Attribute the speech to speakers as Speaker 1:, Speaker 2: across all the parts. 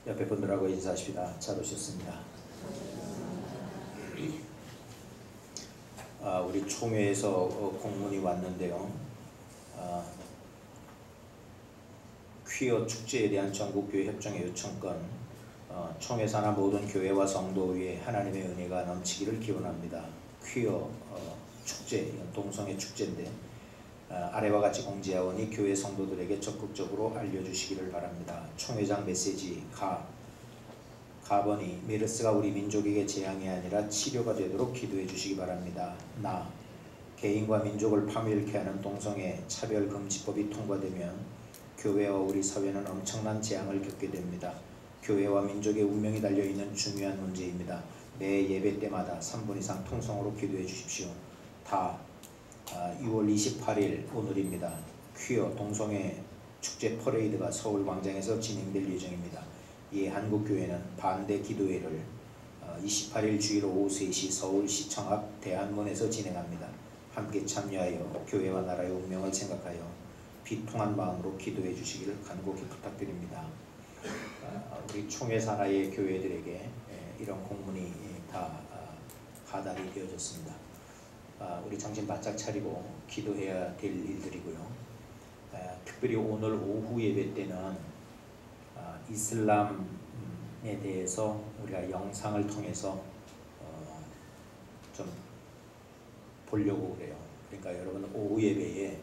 Speaker 1: 옆에 분들하고 인사하십시다. 잘 오셨습니다. 우리 총회에서 공문이 왔는데요. 퀴어 축제에 대한 전국교회 협정의 요청권, 총회 산하 모든 교회와 성도 위에 하나님의 은혜가 넘치기를 기원합니다. 퀴어 축제, 동성애 축제인데 아래와 같이 공지하오니 교회 성도들에게 적극적으로 알려주시기를 바랍니다. 총회장 메시지 가번이 메르스가 우리 민족에게 재앙이 아니라 치료가 되도록 기도해 주시기 바랍니다. 개인과 민족을 파멸케 하는 동성애 차별금지법이 통과되면 교회와 우리 사회는 엄청난 재앙을 겪게 됩니다. 교회와 민족의 운명이 달려있는 중요한 문제입니다. 매 예배 때마다 3분 이상 통성으로 기도해 주십시오. 6월 28일 오늘입니다. 퀴어 동성애 축제 퍼레이드가 서울 광장에서 진행될 예정입니다. 이 한국교회는 반대 기도회를 28일 주일 오후 3시 서울시청 앞 대한문에서 진행합니다. 함께 참여하여 교회와 나라의 운명을 생각하여 비통한 마음으로 기도해 주시기를 간곡히 부탁드립니다. 우리 총회 산하의 교회들에게 이런 공문이 다 하달이 되어졌습니다. 우리 정신 바짝 차리고 기도해야 될 일들이고요. 특별히 오늘 오후 예배 때는 이슬람에 대해서 우리가 영상을 통해서 좀 보려고 그래요. 그러니까 여러분 오후 예배에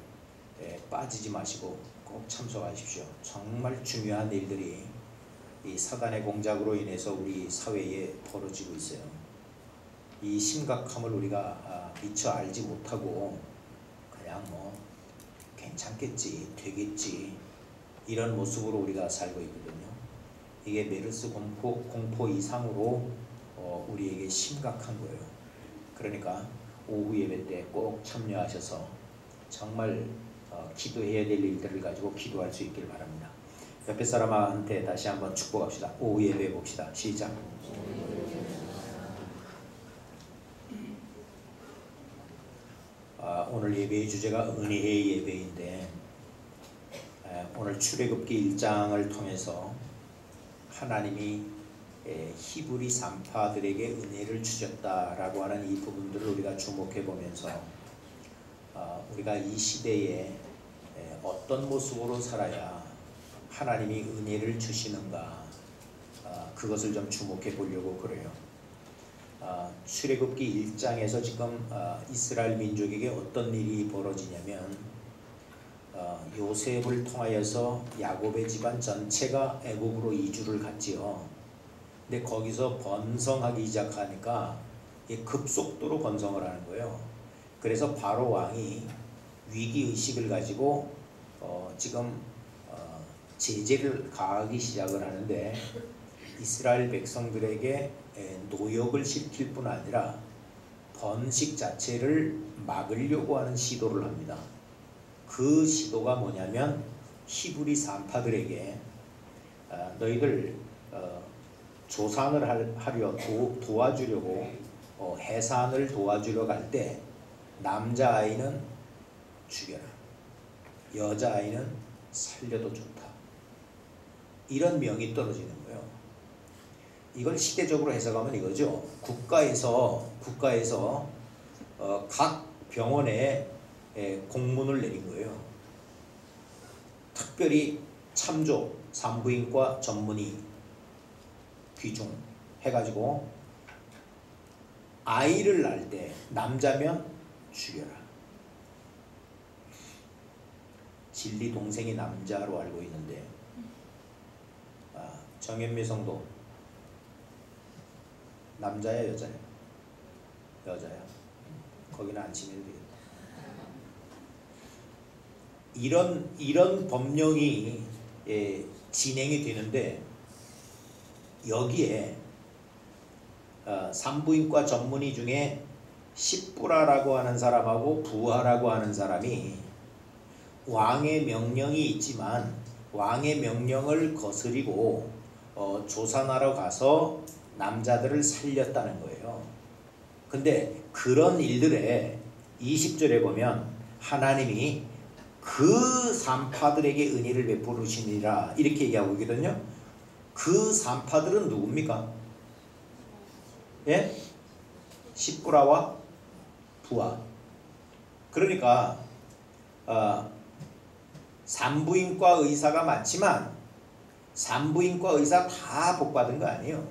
Speaker 1: 빠지지 마시고 꼭 참석하십시오. 정말 중요한 일들이 이 사단의 공작으로 인해서 우리 사회에 벌어지고 있어요. 이 심각함을 우리가 미처 알지 못하고 그냥 괜찮겠지, 되겠지 이런 모습으로 우리가 살고 있거든요. 이게 메르스 공포 이상으로 우리에게 심각한 거예요. 그러니까 오후 예배 때 꼭 참여하셔서 정말 기도해야 될 일들을 가지고 기도할 수 있기를 바랍니다. 옆에 사람한테 다시 한번 축복합시다. 오후 예배 봅시다. 시작. 오늘 예배의 주제가 은혜의 예배인데 오늘 출애굽기 1장을 통해서 하나님이 히브리 산파들에게 은혜를 주셨다라고 하는 이 부분들을 우리가 주목해 보면서 우리가 이 시대에 어떤 모습으로 살아야 하나님이 은혜를 주시는가 그것을 좀 주목해 보려고 그래요. 출애굽기 1장에서 지금 이스라엘 민족에게 어떤 일이 벌어지냐면 요셉을 통하여서 야곱의 집안 전체가 애국으로 이주를 갔지요. 근데 거기서 번성하기 시작하니까 급속도로 번성을 하는 거예요. 그래서 바로 왕이 위기의식을 가지고 지금 제재를 가하기 시작을 하는데 이스라엘 백성들에게 노역을 시킬 뿐 아니라 번식 자체를 막으려고 하는 시도를 합니다. 그 시도가 뭐냐면 히브리 산파들에게 너희들 조산을 하려 도와주려고 해산을 도와주려 갈 때 남자아이는 죽여라, 여자아이는 살려도 좋다, 이런 명이 떨어지는 거예요. 이걸 시대적으로 해석하면 이거죠. 국가에서 각 병원에 공문을 내린 거예요. 특별히 참조, 산부인과 전문의 귀중 해가지고 아이를 낳을 때 남자면 죽여라. 진리 동생이 남자로 알고 있는데 정현미 성도 남자야 여자야? 여자야. 거기는 안 치면 되겠다. 이런 법령이 진행이 되는데 여기에 산부인과 전문의 중에 십부라라고 하는 사람하고 부하라고 하는 사람이 왕의 명령이 있지만 왕의 명령을 거스리고 조산하러 가서 남자들을 살렸다는 거예요. 근데 그런 일들에 20절에 보면 하나님이 그 산파들에게 은혜를 베푸시니라 이렇게 얘기하고 있거든요. 그 산파들은 누굽니까? 예? 십부라와 부하. 그러니까 산부인과 의사가 많지만 산부인과 의사 다 복받은 거 아니에요.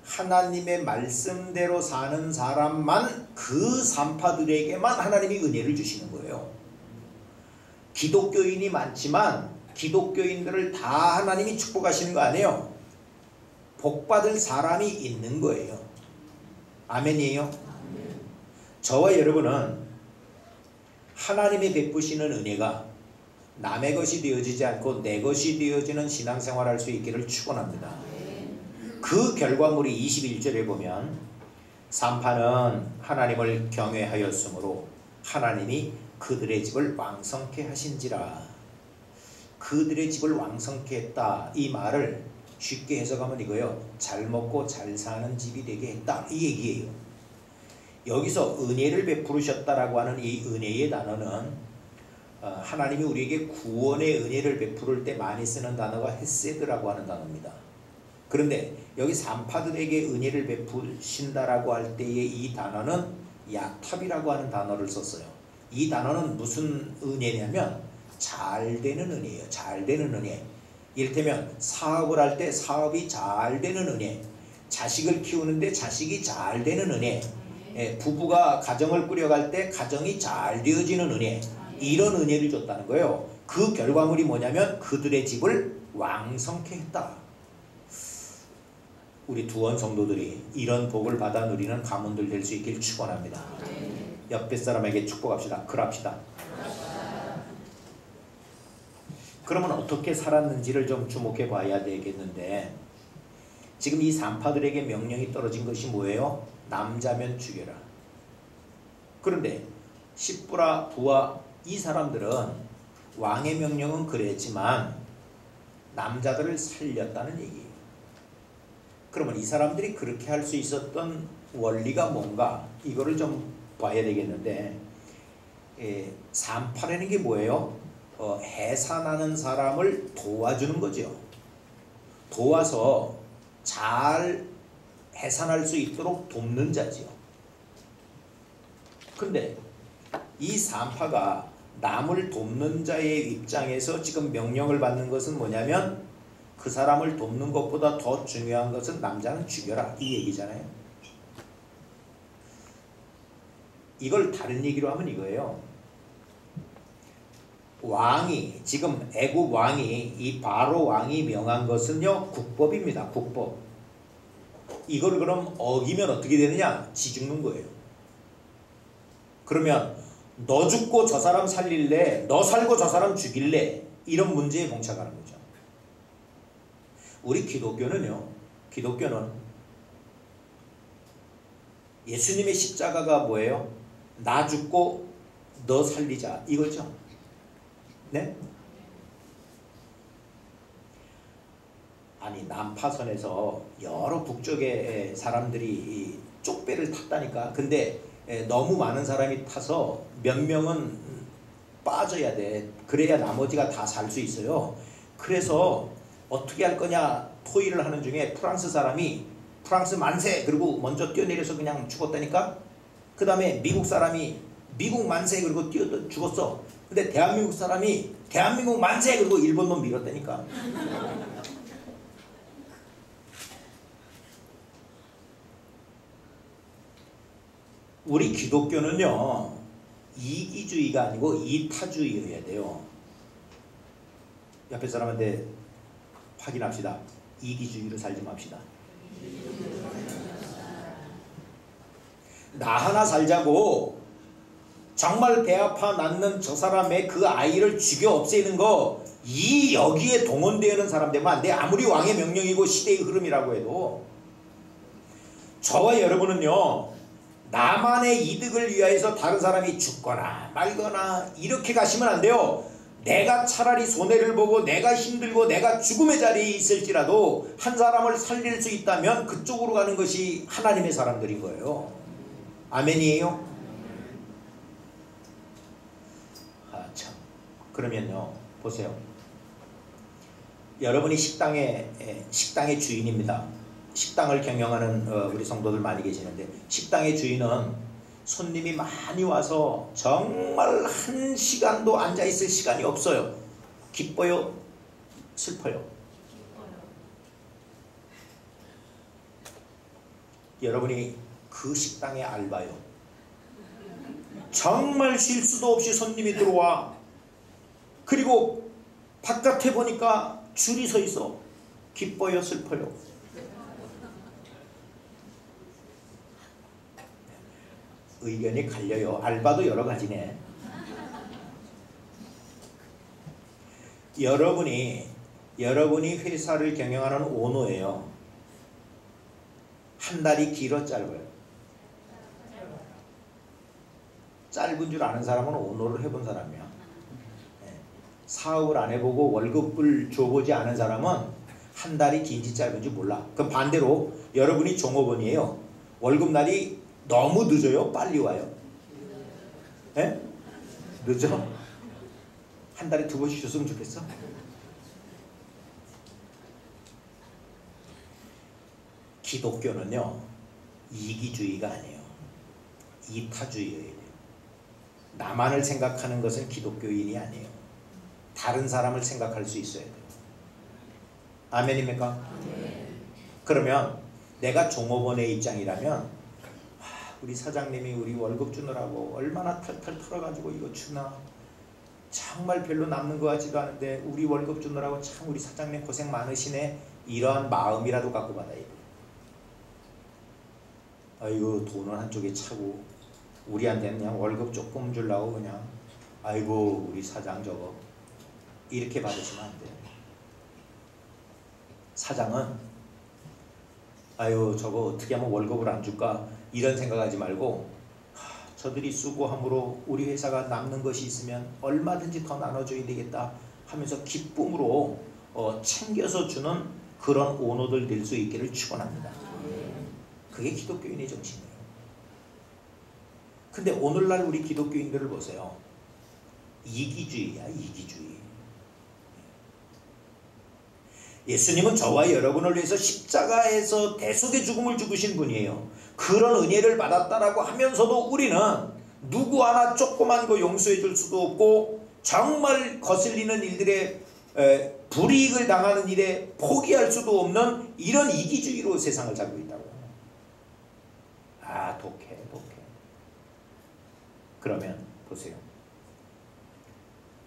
Speaker 1: 하나님의 말씀대로 사는 사람만, 그 산파들에게만 하나님이 은혜를 주시는 거예요. 기독교인이 많지만 기독교인들을 다 하나님이 축복하시는 거 아니에요. 복받을 사람이 있는 거예요. 아멘이에요? 저와 여러분은 하나님이 베푸시는 은혜가 남의 것이 되어지지 않고 내 것이 되어지는 신앙생활을 할 수 있기를 축원합니다. 그 결과물이 21절에 보면 산파는 하나님을 경외하였으므로 하나님이 그들의 집을 왕성케 하신지라. 그들의 집을 왕성케 했다. 이 말을 쉽게 해석하면 이거예요. 잘 먹고 잘 사는 집이 되게 했다. 이 얘기예요. 여기서 은혜를 베푸르셨다라고 하는 이 은혜의 단어는 하나님이 우리에게 구원의 은혜를 베푸를 때 많이 쓰는 단어가 헤세드라고 하는 단어입니다. 그런데 여기 산파들에게 은혜를 베푸신다라고 할 때의 이 단어는 야탑이라고 하는 단어를 썼어요. 이 단어는 무슨 은혜냐면 잘 되는 은혜예요. 잘 되는 은혜. 이를테면 사업을 할 때 사업이 잘 되는 은혜, 자식을 키우는데 자식이 잘 되는 은혜, 부부가 가정을 꾸려갈 때 가정이 잘 되어지는 은혜, 이런 은혜를 줬다는 거예요. 그 결과물이 뭐냐면 그들의 집을 왕성케 했다. 우리 두원 성도들이 이런 복을 받아 누리는 가문들 될 수 있길 축원합니다. 옆에 사람에게 축복합시다. 그럽시다. 그러면 어떻게 살았는지를 좀 주목해 봐야 되겠는데, 지금 이 산파들에게 명령이 떨어진 것이 뭐예요? 남자면 죽여라. 그런데 십부라 부하 이 사람들은 왕의 명령은 그랬지만 남자들을 살렸다는 얘기예요. 그러면 이 사람들이 그렇게 할 수 있었던 원리가 뭔가, 이거를 좀 봐야 되겠는데, 산파라는 게 뭐예요? 해산하는 사람을 도와주는 거죠. 도와서 잘 해산할 수 있도록 돕는 자지요. 근데 이 산파가 남을 돕는 자의 입장에서 지금 명령을 받는 것은 뭐냐면, 그 사람을 돕는 것보다 더 중요한 것은 남자는 죽여라, 이 얘기잖아요. 이걸 다른 얘기로 하면 이거예요. 왕이, 지금 애굽 왕이, 이 바로 왕이 명한 것은요, 국법입니다. 국법. 이걸 그럼 어기면 어떻게 되느냐? 지 죽는 거예요. 그러면 너 죽고 저 사람 살릴래? 너 살고 저 사람 죽일래? 이런 문제에 봉착하는 거죠. 우리 기독교는요, 기독교는 예수님의 십자가가 뭐예요? 나 죽고 너 살리자, 이거죠. 네? 아니, 남파선에서 여러 북쪽의 사람들이 쪽배를 탔다니까. 근데 너무 많은 사람이 타서 몇 명은 빠져야 돼. 그래야 나머지가 다 살 수 있어요. 그래서 어떻게 할 거냐 토의를 하는 중에 프랑스 사람이 프랑스 만세 그리고 먼저 뛰어내려서 그냥 죽었다니까. 그 다음에 미국 사람이 미국 만세 그리고 뛰어 죽었어. 근데 대한민국 사람이 대한민국 만세 그리고 일본놈 밀었다니까. 우리 기독교는요, 이기주의가 아니고 이타주의여야 돼요. 옆에 사람한테 확인합시다. 이기주의로 살지 맙시다. 나 하나 살자고 정말 배 아파 낳는 저 사람의 그 아이를 죽여 없애는 거, 이 여기에 동원되는 사람 되면 안 돼. 아무리 왕의 명령이고 시대의 흐름이라고 해도. 저와 여러분은요, 나만의 이득을 위하여서 다른 사람이 죽거나 말거나 이렇게 가시면 안 돼요. 내가 차라리 손해를 보고 내가 힘들고 내가 죽음의 자리에 있을지라도 한 사람을 살릴 수 있다면 그쪽으로 가는 것이 하나님의 사람들인 거예요. 아멘이에요? 아, 참. 그러면요, 보세요. 여러분이 식당의 주인입니다. 식당을 경영하는 우리 성도들 많이 계시는데, 식당의 주인은 손님이 많이 와서 정말 한 시간도 앉아있을 시간이 없어요. 기뻐요? 슬퍼요? 여러분이 그 식당의 알바요. 정말 쉴 수도 없이 손님이 들어와. 그리고 바깥에 보니까 줄이 서 있어. 기뻐요? 슬퍼요? 의견이 갈려요. 알바도 여러 가지네. 여러분이 회사를 경영하는 오너예요. 한 달이 길어 짧아요? 짧은 줄 아는 사람은 오너를 해본 사람이야. 사업을 안 해보고 월급을 줘보지 않은 사람은 한 달이 긴지 짧은지 몰라. 그럼 반대로 여러분이 종업원이에요. 월급날이 너무 늦어요? 빨리 와요? 네? 늦어? 한 달에 2번씩 줬으면 좋겠어? 기독교는요, 이기주의가 아니에요. 이타주의예요. 나만을 생각하는 것은 기독교인이 아니에요. 다른 사람을 생각할 수 있어야 돼요. 아멘입니까? 그러면 내가 종업원의 입장이라면, 우리 사장님이 우리 월급 주느라고 얼마나 탈탈 털어가지고 이거 주나, 정말 별로 남는 것 같지도 않은데 우리 월급 주느라고 참 우리 사장님 고생 많으시네, 이러한 마음이라도 갖고 받아야 돼요. 아이고 돈은 한쪽에 차고 우리한테는 그냥 월급 조금 주려고 그냥 아이고 우리 사장 저거, 이렇게 받으시면 안 돼요. 사장은 아유 저거 어떻게 하면 월급을 안 줄까 이런 생각하지 말고, 저들이 수고함으로 우리 회사가 남는 것이 있으면 얼마든지 더 나눠줘야 되겠다 하면서 기쁨으로 챙겨서 주는 그런 오너들 될 수 있기를 축원합니다. 그게 기독교인의 정신이에요. 근데 오늘날 우리 기독교인들을 보세요. 이기주의야, 이기주의. 예수님은 저와 여러분을 위해서 십자가에서 대속의 죽음을 죽으신 분이에요. 그런 은혜를 받았다라고 하면서도 우리는 누구 하나 조그만 거 용서해 줄 수도 없고, 정말 거슬리는 일들에 불이익을 당하는 일에 포기할 수도 없는 이런 이기주의로 세상을 살고 있다고. 아, 독해. 그러면 보세요.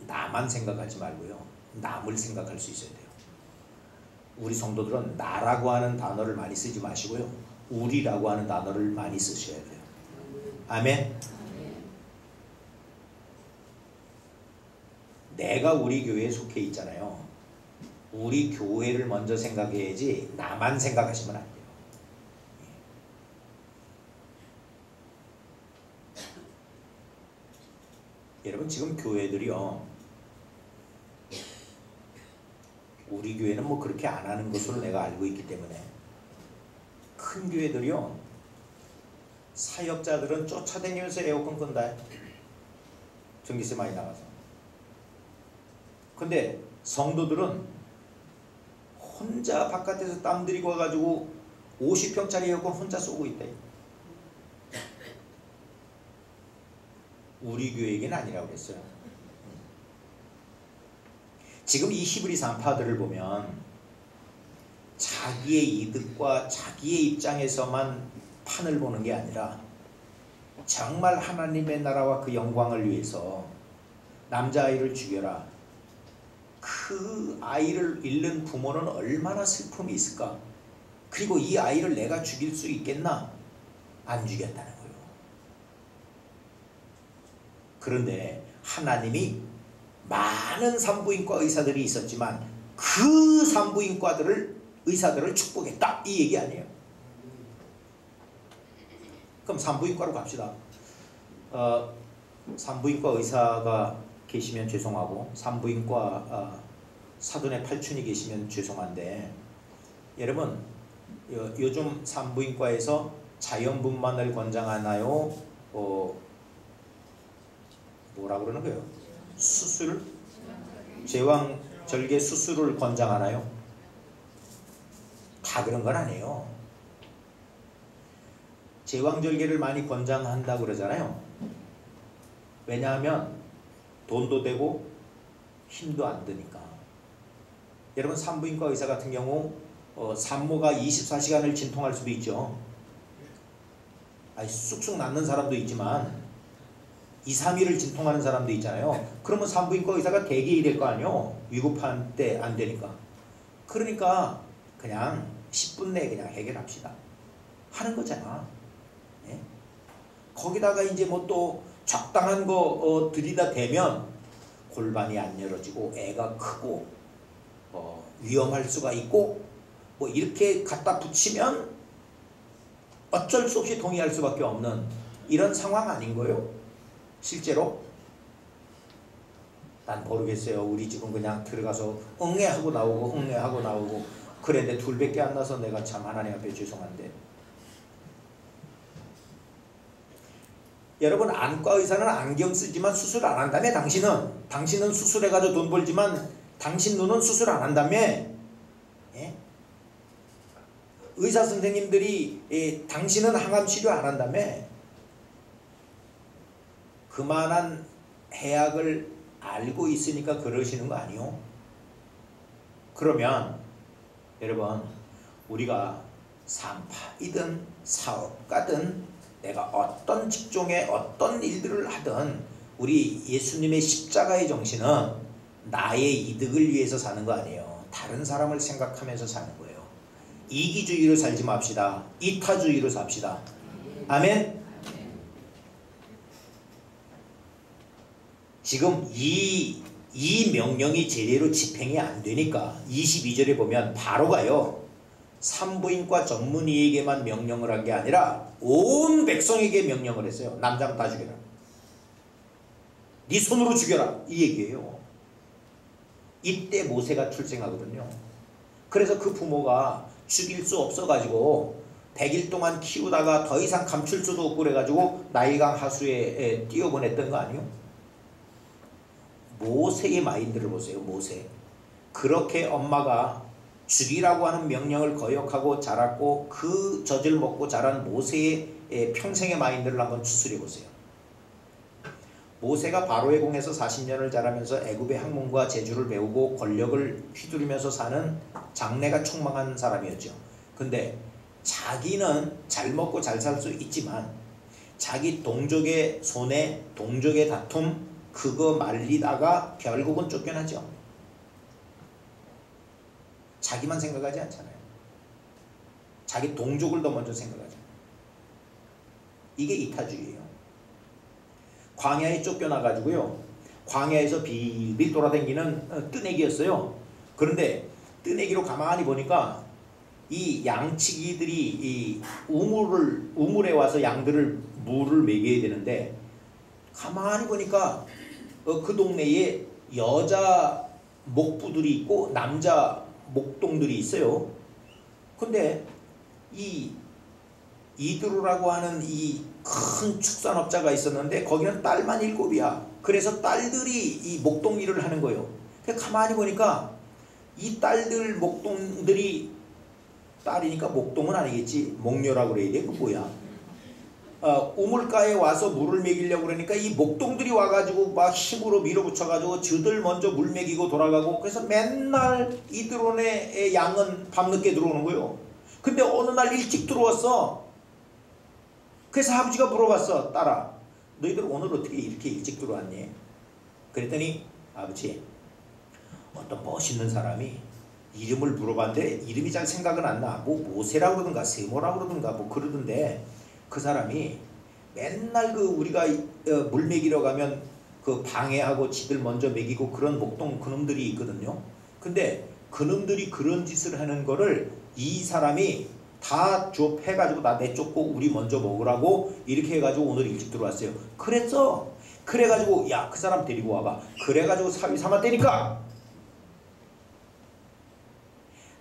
Speaker 1: 나만 생각하지 말고요, 남을 생각할 수 있어야 돼요. 우리 성도들은 나라고 하는 단어를 많이 쓰지 마시고요, 우리라고 하는 단어를 많이 쓰셔야 돼요. 아멘. 내가 우리 교회에 속해 있잖아요. 우리 교회를 먼저 생각해야지 나만 생각하시면 안 돼요. 여러분 지금 교회들이요, 우리 교회는 뭐 그렇게 안 하는 것으로 내가 알고 있기 때문에, 큰 교회들이요, 사역자들은 쫓아다니면서 에어컨 끈다. 전기세 많이 나가서. 근데 성도들은 혼자 바깥에서 땀 들이고 와가지고 50평짜리 에어컨 혼자 쏘고 있다. 우리 교회에게는 아니라고 그랬어요. 지금 이 히브리서 안파들을 보면 자기의 이득과 자기의 입장에서만 판을 보는 게 아니라 정말 하나님의 나라와 그 영광을 위해서 남자아이를 죽여라. 그 아이를 잃는 부모는 얼마나 슬픔이 있을까? 그리고 이 아이를 내가 죽일 수 있겠나? 안 죽였다는 거예요. 그런데 하나님이 많은 산부인과 의사들이 있었지만 그 의사들을 축복했다, 이 얘기 아니에요. 그럼 산부인과로 갑시다. 산부인과 의사가 계시면 죄송하고 산부인과 사돈의 팔촌이 계시면 죄송한데, 여러분 요즘 산부인과에서 자연분만을 권장하나요? 뭐라 그러는 거예요? 수술? 제왕 절개 수술을 권장하나요? 다 그런 건 아니에요. 제왕절개를 많이 권장한다고 그러잖아요. 왜냐하면 돈도 되고 힘도 안 드니까. 여러분 산부인과 의사 같은 경우 산모가 24시간을 진통할 수도 있죠. 쑥쑥 낫는 사람도 있지만 2, 3일을 진통하는 사람도 있잖아요. 그러면 산부인과 의사가 대기해야 될 거 아니에요. 위급한 때 안 되니까. 그러니까 그냥 10분 내에 그냥 해결합시다 하는 거잖아. 네? 거기다가 이제 뭐 또 적당한 거 들이다 대면 골반이 안 열어지고 애가 크고 위험할 수가 있고 뭐 이렇게 갖다 붙이면 어쩔 수 없이 동의할 수밖에 없는 이런 상황 아닌 거예요? 실제로? 난 모르겠어요. 우리 집은 그냥 들어가서 응애하고 나오고 응애하고 나오고 그랬는데 둘밖에 안 나서 내가 참 하나님 앞에 죄송한데. 여러분 안과 의사는 안경 쓰지만 수술 안 한다며 당신은 수술해가지고 돈 벌지만 당신 눈은 수술 안 한다며. 예? 의사 선생님들이 당신은 항암 치료 안 한다며. 그만한 해악을 알고 있으니까 그러시는 거 아니요? 그러면 여러분 우리가 산파이든 사업가든 내가 어떤 직종에 어떤 일들을 하든 우리 예수님의 십자가의 정신은 나의 이득을 위해서 사는 거 아니에요. 다른 사람을 생각하면서 사는 거예요. 이기주의로 살지 맙시다. 이타주의로 삽시다. 아멘. 지금 이 명령이 제대로 집행이 안 되니까 22절에 보면 바로 가요. 산부인과 전문의에게만 명령을 한 게 아니라 온 백성에게 명령을 했어요. 남자는 다 죽여라. 네 손으로 죽여라. 이 얘기예요. 이때 모세가 출생하거든요. 그래서 그 부모가 죽일 수 없어가지고 100일 동안 키우다가 더 이상 감출 수도 없고 그래가지고 나일강 하수에 띄워보냈던 거 아니에요? 모세의 마인드를 보세요. 모세. 그렇게 엄마가 죽이라고 하는 명령을 거역하고 자랐고 그 젖을 먹고 자란 모세의 평생의 마인드를 한번 추스려 보세요. 모세가 바로의 궁에서 40년을 자라면서 애굽의 학문과 재주를 배우고 권력을 휘두르면서 사는 장래가 촉망한 사람이었죠. 근데 자기는 잘 먹고 잘 살 수 있지만 자기 동족의 손에 동족의 다툼 그거 말리다가 결국은 쫓겨나죠. 자기만 생각하지 않잖아요. 자기 동족을 더 먼저 생각하죠. 이게 이타주의예요. 광야에 쫓겨나가지고요. 광야에서 빌빌 돌아다니는 뜨내기였어요. 그런데 뜨내기로 가만히 보니까 이 양치기들이 이 우물에 와서 양들을 물을 먹여야 되는데 가만히 보니까 그 동네에 여자 목부들이 있고 남자 목동들이 있어요. 근데 이 이드로라고 하는 이 큰 축산업자가 있었는데 거기는 딸만 7이야. 그래서 딸들이 이 목동 일을 하는 거예요. 가만히 보니까 이 딸들 목동들이 딸이니까 목동은 아니겠지. 목녀라고 그래야 돼. 그 뭐야. 우물가에 와서 물을 먹이려고 그러니까 이 목동들이 와가지고 막 힘으로 밀어붙여가지고 저들 먼저 물 먹이고 돌아가고 그래서 맨날 이드론의 양은 밤늦게 들어오는 거예요. 근데 어느 날 일찍 들어왔어. 그래서 아버지가 물어봤어. 딸아 너희들 오늘 어떻게 이렇게 일찍 들어왔니? 그랬더니 아버지 어떤 멋있는 사람이 이름을 물어봤는데 이름이 잘 생각은 안 나. 뭐 모세라고 그러든가 세모라고 그러든가 뭐 그러던데 그 사람이 맨날 그 우리가 물 먹이러 가면 그 방해하고 지들 먼저 먹이고 그런 목동 그놈들이 있거든요. 근데 그놈들이 그런 짓을 하는 거를 이 사람이 다 좁혀가지고 나 내쫓고 우리 먼저 먹으라고 이렇게 해가지고 오늘 일찍 들어왔어요. 그랬어. 그래가지고 야 그 사람 데리고 와봐. 그래가지고 사위 삼았다니까.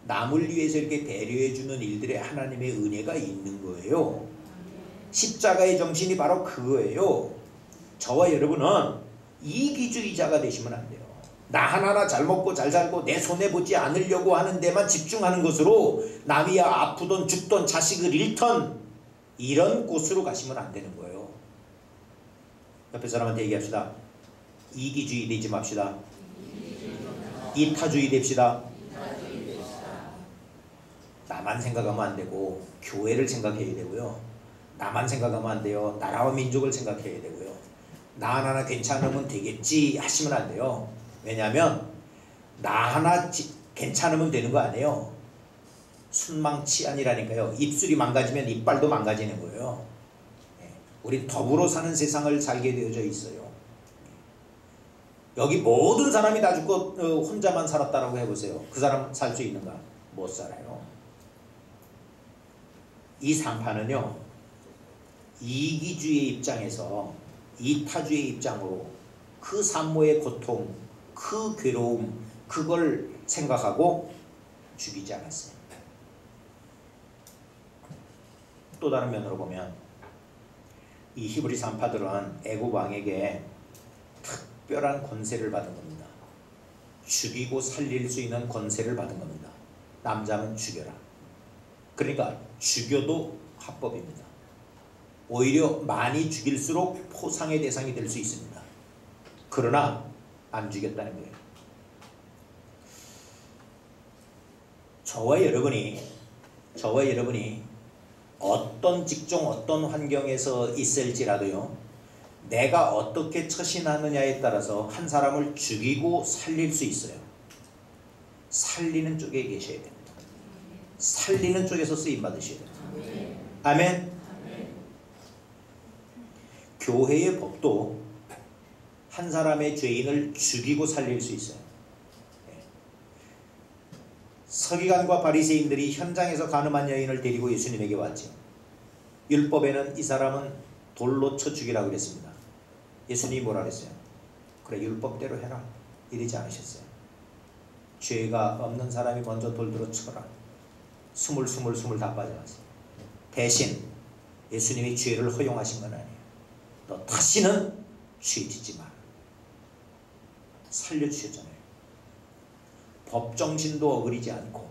Speaker 1: 남을 위해서 이렇게 배려해주는 일들에 하나님의 은혜가 있는 거예요. 십자가의 정신이 바로 그거예요. 저와 여러분은 이기주의자가 되시면 안 돼요. 나 하나하나 잘 먹고 잘 살고 내 손해보지 않으려고 하는 데만 집중하는 것으로 남이야 아프던 죽던 자식을 잃던 이런 곳으로 가시면 안 되는 거예요. 옆에 사람한테 얘기합시다. 이기주의 되지 맙시다. 이타주의 됩시다. 나만 생각하면 안 되고 교회를 생각해야 되고요. 나만 생각하면 안 돼요. 나라와 민족을 생각해야 되고요. 나 하나 괜찮으면 되겠지 하시면 안 돼요. 왜냐하면 나 하나 괜찮으면 되는 거 아니에요. 순망치안이라니까요. 입술이 망가지면 이빨도 망가지는 거예요. 우리 더불어 사는 세상을 살게 되어져 있어요. 여기 모든 사람이 다 죽고 혼자만 살았다라고 해보세요. 그 사람 살 수 있는가? 못 살아요. 이 상판은요, 이기주의 입장에서 이타주의 입장으로 그 산모의 고통, 그 괴로움, 그걸 생각하고 죽이지 않았어요. 또 다른 면으로 보면 이 히브리 산파들은 애굽 왕에게 특별한 권세를 받은 겁니다. 죽이고 살릴 수 있는 권세를 받은 겁니다. 남자면 죽여라. 그러니까 죽여도 합법입니다. 오히려 많이 죽일수록 포상의 대상이 될 수 있습니다. 그러나 안 죽였다는 거예요. 저와 여러분이 어떤 직종 어떤 환경에서 있을지라도요, 내가 어떻게 처신하느냐에 따라서 한 사람을 죽이고 살릴 수 있어요. 살리는 쪽에 계셔야 됩니다. 살리는 쪽에서 쓰임 받으셔야 됩니다. 아멘. 교회의 법도 한 사람의 죄인을 죽이고 살릴 수 있어요. 서기관과 바리새인들이 현장에서 간음한 여인을 데리고 예수님에게 왔죠. 율법에는 이 사람은 돌로 쳐 죽이라고 그랬습니다. 예수님이 뭐라 그랬어요? 그래, 율법대로 해라. 이러지 않으셨어요. 죄가 없는 사람이 먼저 돌 들어 쳐라. 스물 다 빠져나왔어요. 대신 예수님이 죄를 허용하신 건 아니에요. 너 다시는 죄 짓지 마라. 살려주셨잖아요. 법정신도 어그리지 않고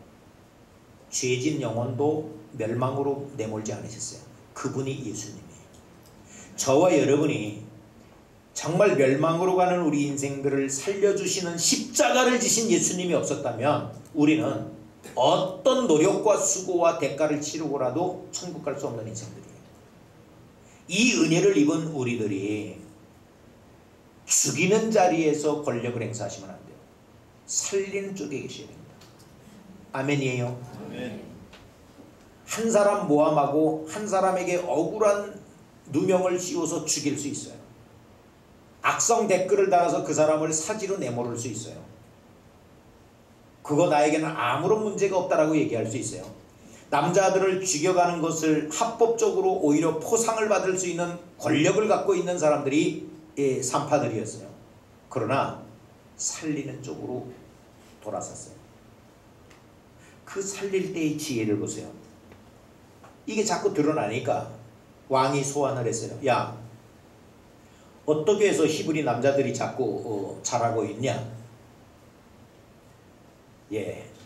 Speaker 1: 죄진 영혼도 멸망으로 내몰지 않으셨어요. 그분이 예수님이에요. 저와 여러분이 정말 멸망으로 가는 우리 인생들을 살려주시는 십자가를 지신 예수님이 없었다면 우리는 어떤 노력과 수고와 대가를 치르고라도 천국 갈 수 없는 인생들이에요. 이 은혜를 입은 우리들이 죽이는 자리에서 권력을 행사하시면 안 돼요. 살리는 쪽에 계셔야 됩니다. 아멘이에요. 아멘. 한 사람 모함하고 한 사람에게 억울한 누명을 씌워서 죽일 수 있어요. 악성 댓글을 달아서 그 사람을 사지로 내모를 수 있어요. 그거 나에게는 아무런 문제가 없다라고 얘기할 수 있어요. 남자들을 죽여가는 것을 합법적으로 오히려 포상을 받을 수 있는 권력을 갖고 있는 사람들이 산파들이었어요. 그러나 살리는 쪽으로 돌아섰어요. 그 살릴 때의 지혜를 보세요. 이게 자꾸 드러나니까 왕이 소환을 했어요. 야, 어떻게 해서 히브리 남자들이 자꾸 잘하고 있냐?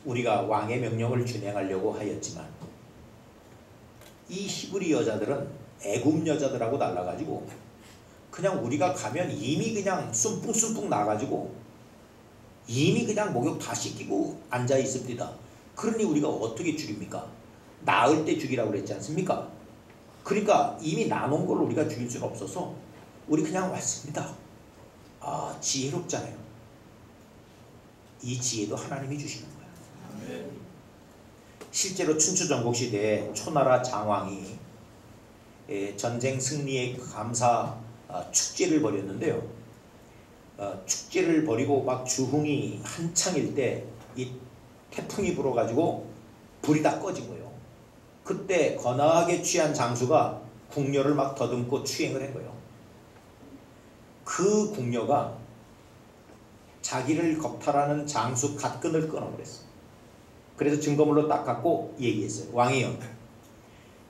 Speaker 1: 우리가 왕의 명령을 준행하려고 하였지만 이 히브리 여자들은 애굽 여자들하고 달라가지고 그냥 우리가 가면 이미 그냥 쏨뿡쏨뿡 나가지고 이미 그냥 목욕 다 씻기고 앉아 있습니다. 그러니 우리가 어떻게 죽입니까? 나을 때 죽이라고 그랬지 않습니까? 그러니까 이미 나놓은 걸 우리가 죽일 수는 없어서 우리 그냥 왔습니다. 아, 지혜롭잖아요. 이 지혜도 하나님이 주시는 거예요. 실제로 춘추전국 시대에 초나라 장왕이 전쟁 승리의 감사 축제를 벌였는데요. 축제를 벌이고 막 주흥이 한창일 때 이 태풍이 불어가지고 불이 다 꺼진 거예요. 그때 거나하게 취한 장수가 궁녀를 막 더듬고 추행을 한 거예요. 그 궁녀가 자기를 겁탈하는 장수 갓끈을 끊어버렸어요. 그래서 증거물로 딱 갖고 얘기했어요. 왕이요,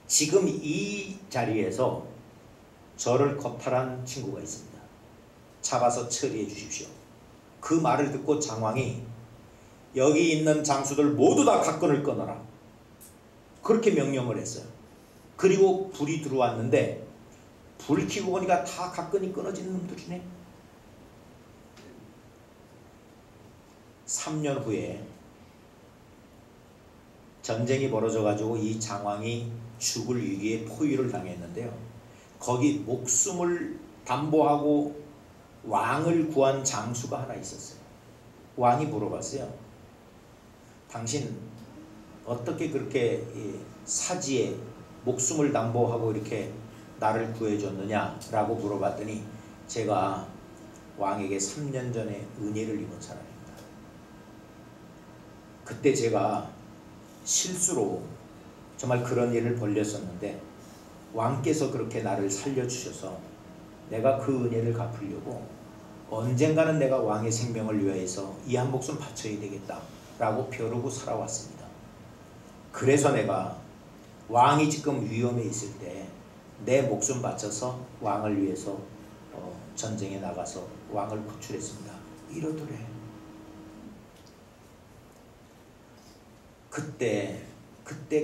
Speaker 1: 지금 이 자리에서 저를 겁탈한 친구가 있습니다. 잡아서 처리해 주십시오. 그 말을 듣고 장왕이 여기 있는 장수들 모두 다 각건을 끊어라, 그렇게 명령을 했어요. 그리고 불이 들어왔는데 불 켜고 보니까 다 각건이 끊어진 놈들이네. 3년 후에 전쟁이 벌어져 가지고 이 장왕이 죽을 위기에 포위를 당했는데요. 거기 목숨을 담보하고 왕을 구한 장수가 하나 있었어요. 왕이 물어봤어요. 당신 어떻게 그렇게 사지에 목숨을 담보하고 이렇게 나를 구해줬느냐라고 물어봤더니 제가 왕에게 3년 전에 은혜를 입은 사람입니다. 그때 제가 실수로 정말 그런 일을 벌렸었는데 왕께서 그렇게 나를 살려주셔서 내가 그 은혜를 갚으려고 언젠가는 내가 왕의 생명을 위하여서 이 한 목숨 바쳐야 되겠다 라고 벼르고 살아왔습니다. 그래서 내가 왕이 지금 위험에 있을 때 내 목숨 바쳐서 왕을 위해서 전쟁에 나가서 왕을 구출했습니다. 이러더래. 그때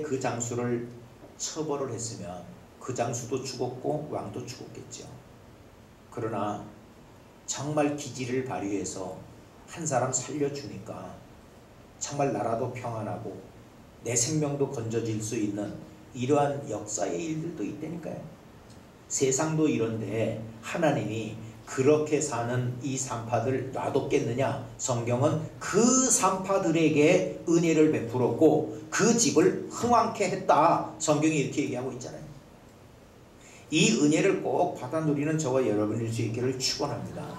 Speaker 1: 그 장수를 처벌을 했으면 그 장수도 죽었고 왕도 죽었겠죠. 그러나 정말 기지를 발휘해서 한 사람 살려주니까 정말 나라도 평안하고 내 생명도 건져질 수 있는 이러한 역사의 일들도 있다니까요. 세상도 이런데 하나님이 그렇게 사는 이 산파들 놔뒀겠느냐? 성경은 그 산파들에게 은혜를 베풀었고 그 집을 흥왕케 했다. 성경이 이렇게 얘기하고 있잖아요. 이 은혜를 꼭 받아 누리는 저와 여러분일 수 있기를 축원합니다.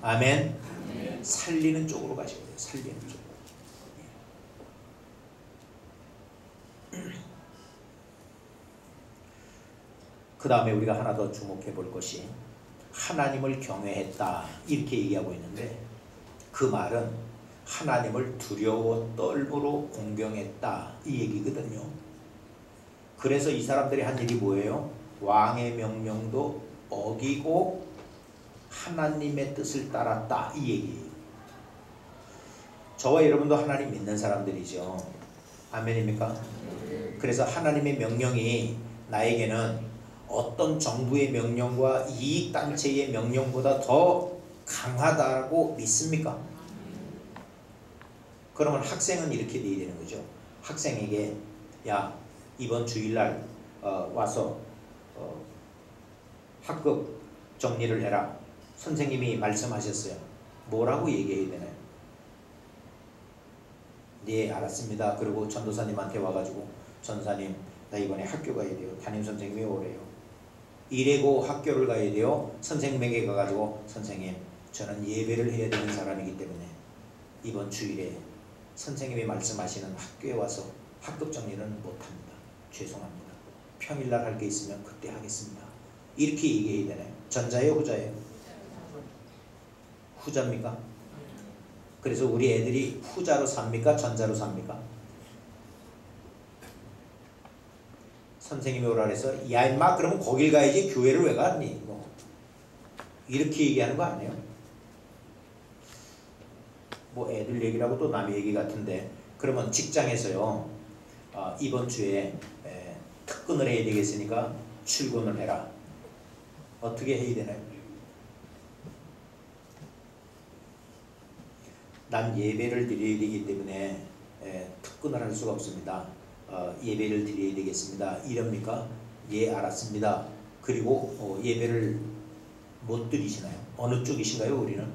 Speaker 1: 아멘. 아멘. 살리는 쪽으로 가셔야 돼요. 살리는 쪽으로. 그 다음에 우리가 하나 더 주목해 볼 것이 하나님을 경외했다 이렇게 얘기하고 있는데 그 말은 하나님을 두려워 떨므로 공경했다 이 얘기거든요. 그래서 이 사람들이 한 일이 뭐예요? 왕의 명령도 어기고 하나님의 뜻을 따랐다 이 얘기예요. 저와 여러분도 하나님 믿는 사람들이죠. 아멘입니까? 그래서 하나님의 명령이 나에게는 어떤 정부의 명령과 이익단체의 명령보다 더 강하다고 믿습니까? 그러면 학생은 이렇게 돼야 되는 거죠. 학생에게 야 이번 주일날 와서 학급 정리를 해라. 선생님이 말씀하셨어요. 뭐라고 얘기해야 되나요? 네 알았습니다. 그리고 전도사님한테 와가지고 전사님 나 이번에 학교 가야 돼요. 담임선생님이 오래요. 이래고 학교를 가야 돼요. 선생님에게 가가지고 선생님 저는 예배를 해야 되는 사람이기 때문에 이번 주일에 선생님이 말씀하시는 학교에 와서 학급 정리는 못합니다. 죄송합니다. 평일날 할 게 있으면 그때 하겠습니다. 이렇게 얘기해야 되나요? 전자예요? 후자예요? 후자입니까? 그래서 우리 애들이 후자로 삽니까? 전자로 삽니까? 선생님이 오라 그래서 야 임마 그러면 거길 가야지 교회를 왜 갔니? 이렇게 얘기하는 거 아니에요? 뭐 애들 얘기라고 또 남의 얘기 같은데 그러면 직장에서요 이번 주에 특근을 해야 되겠으니까 출근을 해라. 어떻게 해야 되나요? 난 예배를 드려야 되기 때문에 특근을 할 수가 없습니다. 예배를 드려야 되겠습니다. 이럽니까? 예 알았습니다. 그리고 예배를 못 드리시나요? 어느 쪽이신가요? 우리는?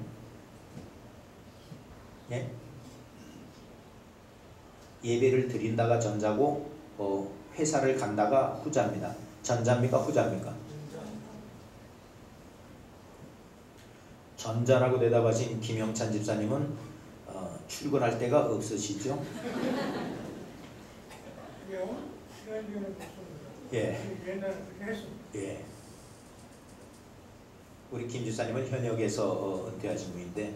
Speaker 1: 예? 예배를 드린다가 전자고 회사를 간다가 후자입니다. 전자입니까? 후자입니까? 전자라고 대답하신 김영찬 집사님은 출근할 데가 없으시죠? 예. 예. 우리 김 집사님은 현역에서 은퇴하신 분인데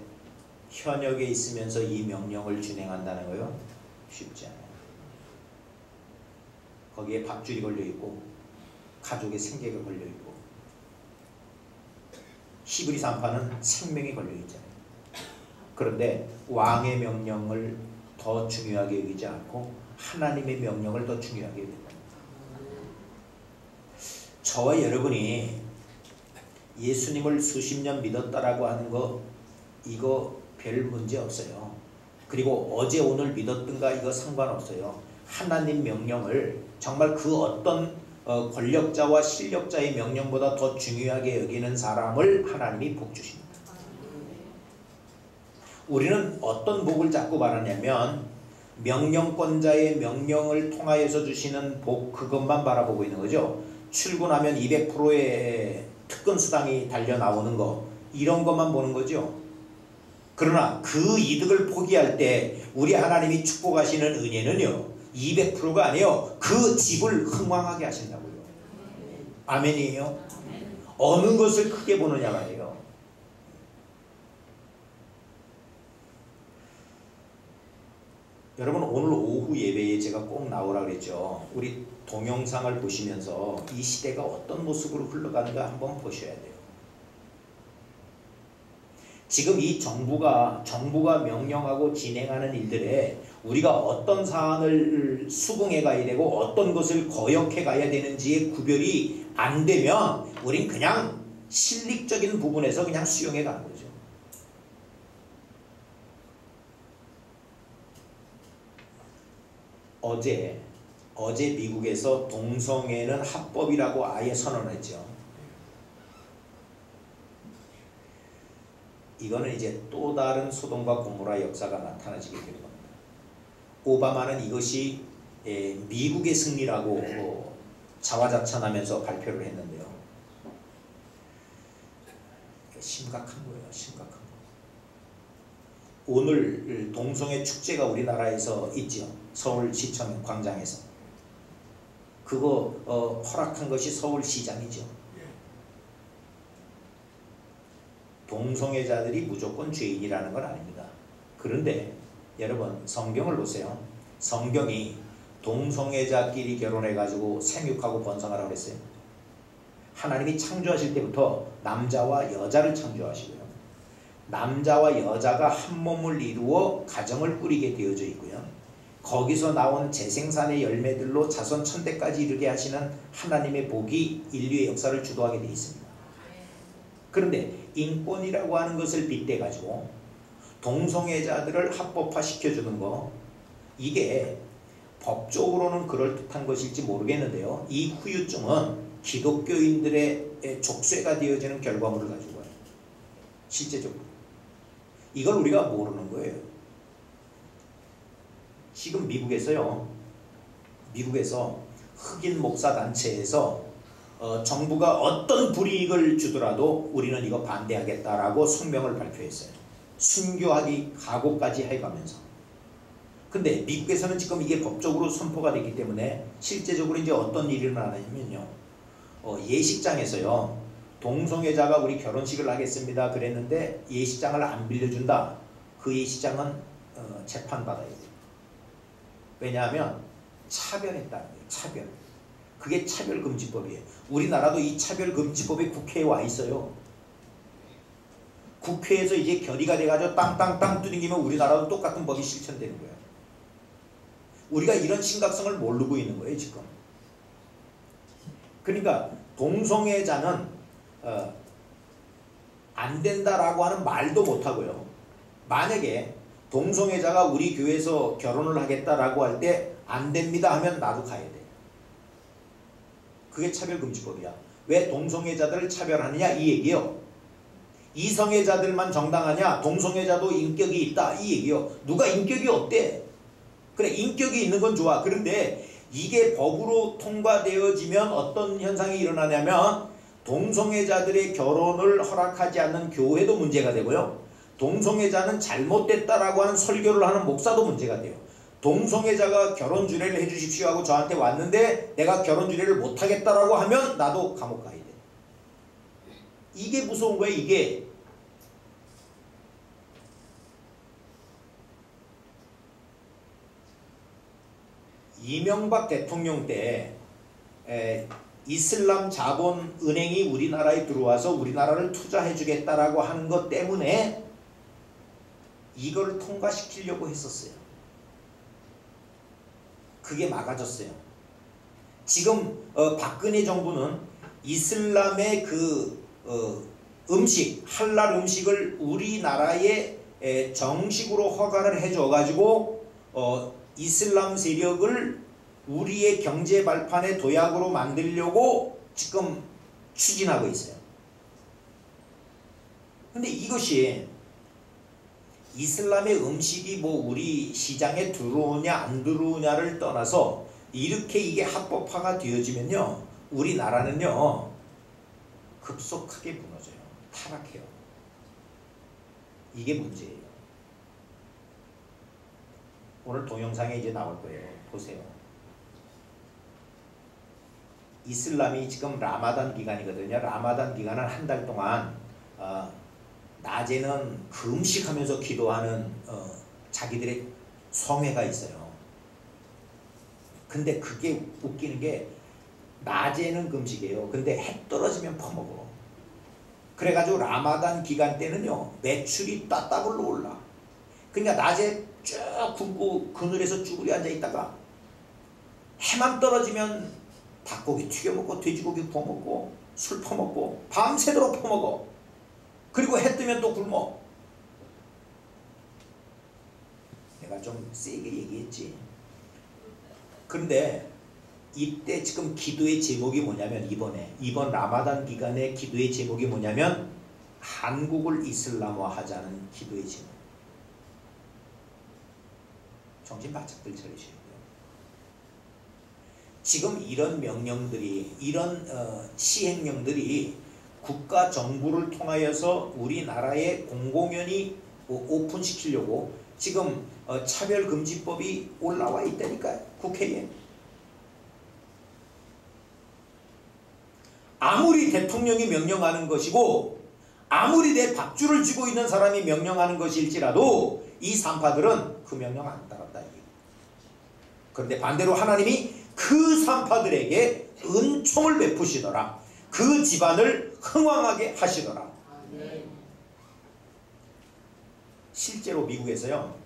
Speaker 1: 현역에 있으면서 이 명령을 준행한다는 거요 쉽지 않아요. 거기에 밥줄이 걸려 있고 가족의 생계가 걸려 있고 히브리 산파는 생명이 걸려 있잖아요. 그런데 왕의 명령을 더 중요하게 여기지 않고 하나님의 명령을 더 중요하게 여긴다. 저와 여러분이 예수님을 수십 년 믿었다라고 하는 거 이거 별 문제 없어요. 그리고 어제 오늘 믿었던가 이거 상관없어요. 하나님 명령을 정말 그 어떤 권력자와 실력자의 명령보다 더 중요하게 여기는 사람을 하나님이 복 주십니다. 우리는 어떤 복을 자꾸 바라냐면 명령권자의 명령을 통하여서 주시는 복, 그것만 바라보고 있는 거죠. 출근하면 200%의 특권 수당이 달려 나오는 거, 이런 것만 보는 거죠. 그러나 그 이득을 포기할 때 우리 하나님이 축복하시는 은혜는요, 200%가 아니에요. 그 집을 흥왕하게 하신다고요. 아멘이에요. 어느 것을 크게 보느냐 말이에요. 여러분, 오늘 오후 예배에 제가 꼭 나오라 그랬죠. 우리 동영상을 보시면서 이 시대가 어떤 모습으로 흘러가는가 한번 보셔야 돼요. 지금 이 정부가 명령하고 진행하는 일들에 우리가 어떤 사안을 수긍해 가야 되고 어떤 것을 거역해 가야 되는지의 구별이 안 되면 우린 그냥 실리적인 부분에서 그냥 수용해 가는 거죠. 어제 미국에서 동성애는 합법이라고 아예 선언했죠. 이거는 이제 또 다른 소돔과 고모라 역사가 나타나지게 될 겁니다. 오바마는 이것이 미국의 승리라고 자화자찬하면서 발표를 했는데요. 심각한 거예요. 심각한 거. 오늘 동성애 축제가 우리나라에서 있죠. 서울시청 광장에서. 그거 허락한 것이 서울시장이죠. 동성애자들이 무조건 죄인이라는 건 아닙니다. 그런데 여러분, 성경을 보세요. 성경이 동성애자끼리 결혼해가지고 생육하고 번성하라고 그랬어요. 하나님이 창조하실 때부터 남자와 여자를 창조하시고요. 남자와 여자가 한 몸을 이루어 가정을 꾸리게 되어져 있고요. 거기서 나온 재생산의 열매들로 자손 천대까지 이르게 하시는 하나님의 복이 인류의 역사를 주도하게 되어 있습니다. 그런데 인권이라고 하는 것을 빗대가지고 동성애자들을 합법화시켜주는 거, 이게 법적으로는 그럴듯한 것일지 모르겠는데요. 이 후유증은 기독교인들의 족쇄가 되어지는 결과물을 가지고 와요. 실제적으로. 이걸 우리가 모르는 거예요. 지금 미국에서 흑인 목사 단체에서 정부가 어떤 불이익을 주더라도 우리는 이거 반대하겠다라고 성명을 발표했어요. 순교하기 각오까지 해가면서. 근데 미국에서는 지금 이게 법적으로 선포가 됐기 때문에 실제적으로 이제 어떤 일이 일어나냐면요. 예식장에서요. 동성애자가 우리 결혼식을 하겠습니다 그랬는데 예식장을 안 빌려준다. 그 예식장은 재판받아야 돼요. 왜냐하면 차별했다는 거예요. 차별. 그게 차별금지법이에요. 우리나라도 이 차별금지법이 국회에 와 있어요. 국회에서 이제 결의가 돼가지고 땅땅땅 두들기면 우리나라도 똑같은 법이 실천되는 거예요. 우리가 이런 심각성을 모르고 있는 거예요, 지금. 그러니까 동성애자는 안 된다라고 하는 말도 못하고요. 만약에 동성애자가 우리 교회에서 결혼을 하겠다라고 할 때 안 됩니다 하면 나도 가야 돼. 그게 차별금지법이야. 왜 동성애자들을 차별하느냐 이 얘기요. 이성애자들만 정당하냐, 동성애자도 인격이 있다 이 얘기요. 누가 인격이 없대. 그래, 인격이 있는 건 좋아. 그런데 이게 법으로 통과되어지면 어떤 현상이 일어나냐면 동성애자들의 결혼을 허락하지 않는 교회도 문제가 되고요. 동성애자는 잘못됐다라고 하는 설교를 하는 목사도 문제가 돼요. 동성애자가 결혼 주례를 해주십시오 하고 저한테 왔는데 내가 결혼 주례를 못하겠다라고 하면 나도 감옥 가야 돼. 이게 무서운 거예요. 이게. 이명박 대통령 때 이슬람 자본 은행이 우리나라에 들어와서 우리나라를 투자해 주겠다라고 하는 것 때문에 이걸 통과시키려고 했었어요. 그게 막아졌어요. 지금 박근혜 정부는 이슬람의 그 음식, 할랄 음식을 우리나라에 정식으로 허가를 해줘 가지고 이슬람 세력을 우리의 경제 발판의 도약으로 만들려고 지금 추진하고 있어요. 근데 이것이 이슬람의 음식이 뭐 우리 시장에 들어오냐 안 들어오냐를 떠나서 이렇게 이게 합법화가 되어지면요, 우리나라는요 급속하게 무너져요. 타락해요. 이게 문제예요. 오늘 동영상에 이제 나올 거예요. 보세요. 이슬람이 지금 라마단 기간이거든요. 라마단 기간은 한 달 동안 낮에는 금식하면서 기도하는 자기들의 성회가 있어요. 근데 그게 웃기는 게 낮에는 금식이에요. 근데 해 떨어지면 퍼먹어. 그래가지고 라마단 기간 때는요 매출이 따따블로 올라. 그러니까 낮에 쭉 굶고 그늘에서 쭈그리 앉아있다가 해만 떨어지면 닭고기 튀겨먹고 돼지고기 퍼먹고 술 퍼먹고 밤새도록 퍼먹어. 그리고 해 뜨면 또 굶어. 내가 좀 세게 얘기했지. 그런데 이때 지금 기도의 제목이 뭐냐면 이번 라마단 기간의 기도의 제목이 뭐냐면 한국을 이슬람화하자는 기도의 제목. 정신 바짝 들차리셔야 돼요. 지금 이런 명령들이, 이런 시행령들이 국가 정부를 통하여서 우리나라의 공공연히 오픈시키려고 지금 차별금지법이 올라와 있다니까요. 국회에. 아무리 대통령이 명령하는 것이고 아무리 내 밥줄을 쥐고 있는 사람이 명령하는 것일지라도 이 산파들은 그 명령 안 따랐다. 그런데 반대로 하나님이 그 산파들에게 은총을 베푸시더라. 그 집안을 흥왕하게 하시더라. 실제로 미국에서요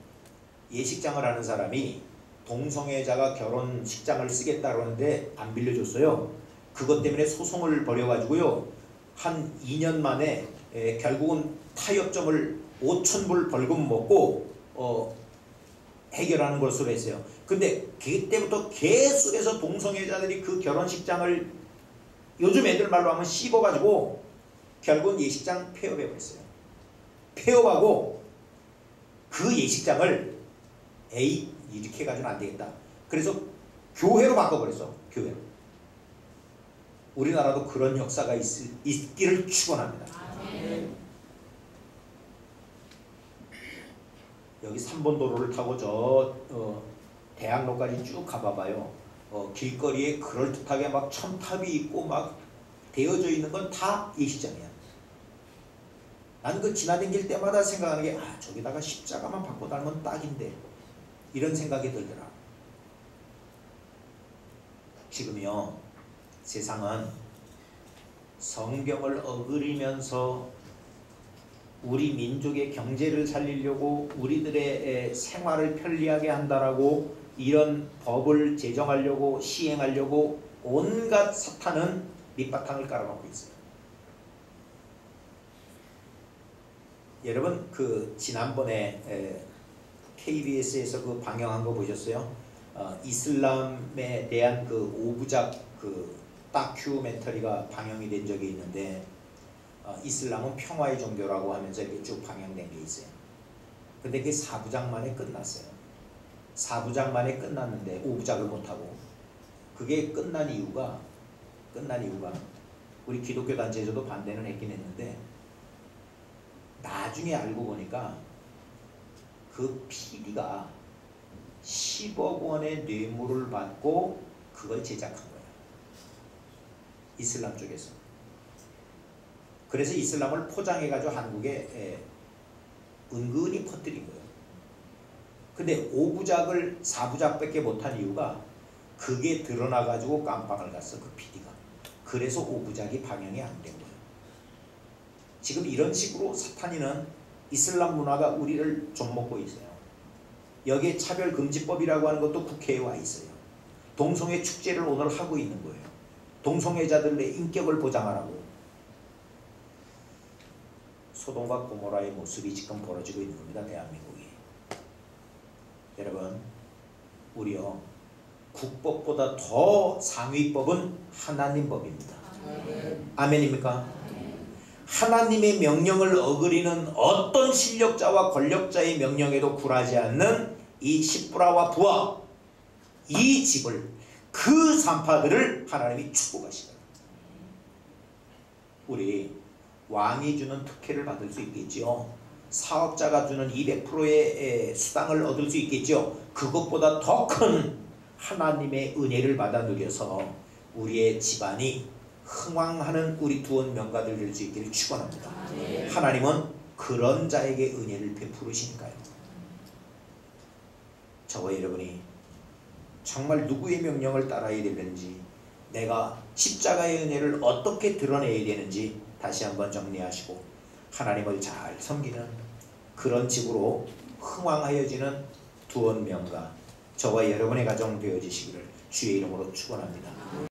Speaker 1: 예식장을 하는 사람이 동성애자가 결혼식장을 쓰겠다 그러는데 안 빌려줬어요. 그것 때문에 소송을 벌여가지고요 한 2년 만에 결국은 타협점을 5,000불 벌금 먹고 해결하는 것으로 했어요. 근데 그때부터 계속해서 동성애자들이 그 결혼식장을 요즘 애들 말로 하면 씹어가지고 결국은 예식장 폐업해버렸어요. 폐업하고 그 예식장을 에이 이렇게 해가지고는 안되겠다. 그래서 교회로 바꿔버렸어. 교회로. 우리나라도 그런 역사가 있기를 축원합니다. 여기 3번 도로를 타고 저 대학로까지 쭉 가봐봐요. 길거리에 그럴듯하게 막 첨탑이 있고 막 되어져 있는 건 다 예식장이야. 나는 그 지나다닐 때마다 생각하는 게 저기다가 십자가만 받고 달면 딱인데 이런 생각이 들더라. 지금요 세상은 성경을 어그리면서 우리 민족의 경제를 살리려고 우리들의 생활을 편리하게 한다라고 이런 법을 제정하려고 시행하려고 온갖 사탄은 밑바탕을 깔아놓고 있어요. 여러분 그 지난번에 KBS에서 그 방영한 거 보셨어요? 이슬람에 대한 그 5부작 그 다큐멘터리가 방영이 된 적이 있는데 이슬람은 평화의 종교라고 하면서 이렇게 쭉 방영된 게 있어요. 근데 그게 4부작 만에 끝났어요. 4부작 만에 끝났는데 5부작을 못하고 그게 끝난 이유가 우리 기독교 단체에서도 반대는 했긴 했는데 나중에 알고 보니까 그 PD가 10억 원의 뇌물을 받고 그걸 제작한 거예요. 이슬람 쪽에서. 그래서 이슬람을 포장해가지고 한국에 은근히 퍼뜨린 거예요. 근데 5부작을 4부작밖에 못한 이유가 그게 드러나가지고 깜빵을 갔어. 그 PD가. 그래서 5부작이 방영이 안 된 거예요. 지금 이런 식으로 사탄이는 이슬람 문화가 우리를 좀먹고 있어요. 여기에 차별금지법이라고 하는 것도 국회에 와 있어요. 동성애 축제를 오늘 하고 있는 거예요. 동성애자들의 인격을 보장하라고. 소돔과 고모라의 모습이 지금 벌어지고 있는 겁니다. 대한민국이. 여러분, 우리요, 국법보다 더 상위법은 하나님 법입니다. 아멘입니까? 하나님의 명령을 어기는 어떤 실력자와 권력자의 명령에도 굴하지 않는 이 십부라와 부하, 이 집을, 그 산파들을 하나님이 축복하시다. 우리 왕이 주는 특혜를 받을 수 있겠죠. 사업자가 주는 200%의 수당을 얻을 수 있겠죠. 그것보다 더 큰 하나님의 은혜를 받아 누려서 우리의 집안이 흥왕하는 우리 두원 명가들 될 수 있기를 축원합니다. 하나님은 그런 자에게 은혜를 베푸시니까요. 저와 여러분이 정말 누구의 명령을 따라야 되는지, 내가 십자가의 은혜를 어떻게 드러내야 되는지 다시 한번 정리하시고 하나님을 잘 섬기는 그런 집으로 흥왕하여지는 두원 명가, 저와 여러분의 가정 되어지시기를 주의 이름으로 축원합니다.